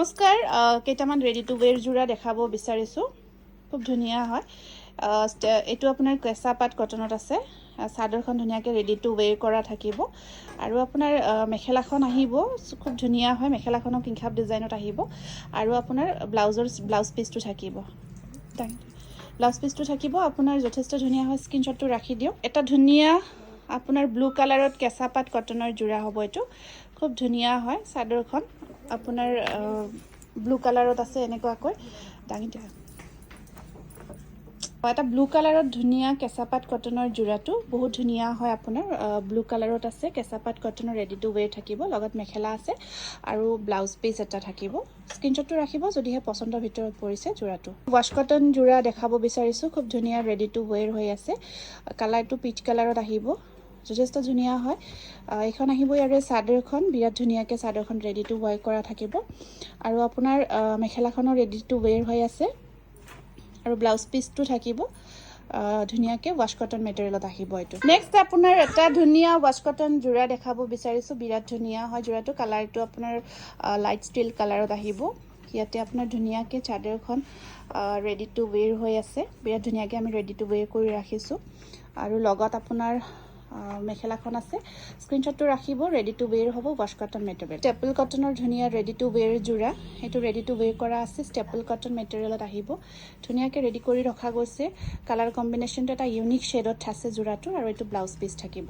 নমস্কাৰ কেইটামান ready to wear জোৰা দেখাব বিচাৰিছোঁ খুব ধুনীয়া হয় এইটো আপোনাৰ কেঁচা পাট কটনত আছে চাদৰখন ধুনীয়াকৈ ৰেডি টু ওৱেৰ কৰা থাকিব আৰু আপোনাৰ মেখেলাখন আহিব খুব ধুনীয়া হয় মেখেলাখনৰ কিংখাপ ডিজাইনত আহিব আৰু আপোনাৰ ব্লাউজ পিচটো থাকিব ব্লাউজ পিচটো থাকিব আপোনাৰ যথেষ্ট ধুনীয়া হয় স্ক্ৰীনশ্বটটো ৰাখি দিয়ক এটা ধুনীয়া আপোনাৰ ব্লু কালাৰত কেঁচা পাট কটনৰ জোৰা হ'ব এইটো খুব ধুনীয়া হয় চাদৰখন আপোনাৰ ব্লু কালাৰত আছে এনেকুৱাকৈ দাঙি দিয়া এটা ব্লু কালাৰত ধুনীয়া কেঁচা পাট কটনৰ জোৰাটো বহুত ধুনীয়া হয় আপোনাৰ ব্লু কালাৰত আছে কেঁচা পাট কটনৰ ৰেডি টু ওৱেৰ থাকিব লগত মেখেলা আছে আৰু ব্লাউজ পিচ এটা থাকিব স্ক্ৰীনশ্বটটো ৰাখিব যদিহে পচন্দৰ ভিতৰত পৰিছে জোৰাটো ৱাছ কটন জোৰা দেখাব বিচাৰিছোঁ খুব ধুনীয়া ৰেডি টু ওৱেৰ হৈ আছে কালাৰটো পিচ কালাৰত আহিব যথেষ্ট ধুনীয়া হয় এইখন আহিব ইয়াৰে চাদৰখন বিৰাট ধুনীয়াকৈ চাদৰখন ৰেডি টু ওৱেৰ কৰা থাকিব আৰু আপোনাৰ মেখেলাখনৰ ৰেডি টু ওৱেৰ হৈ আছে আৰু ব্লাউজ পিচটো থাকিব ধুনীয়াকৈ ৱাছ কটন মেটেৰিয়েলত আহিব এইটো নেক্সট আপোনাৰ এটা ধুনীয়া ৱাছ কটন জোৰা দেখাব বিচাৰিছোঁ বিৰাট ধুনীয়া হয় জোৰাটো কালাৰটো আপোনাৰ লাইট ষ্টিল কালাৰত আহিব ইয়াতে আপোনাৰ ধুনীয়াকৈ চাদৰখন ৰেডি টু ওৱেৰ হৈ আছে বিৰাট ধুনীয়াকৈ আমি ৰেডি টু ওৱেৰ কৰি ৰাখিছোঁ আৰু লগত আপোনাৰ মেখেলাখন আছে স্ক্ৰীনশ্বটটো ৰাখিব ৰেডি টু ওৱেৰ হ'ব ৱাছ কটন মেটেৰিয়েল ষ্টেপল কটনৰ ধুনীয়া ৰেডি টু ওৱেৰ জোৰা সেইটো ৰেডি টু ওৱেৰ কৰা আছে ষ্টেপল কটন মেটেৰিয়েলত আহিব ধুনীয়াকৈ ৰেডি কৰি ৰখা গৈছে কালাৰ কম্বিনেশ্যনটো এটা ইউনিক শ্বেডত আছে জোৰাটো আৰু এইটো ব্লাউজ পিচ থাকিব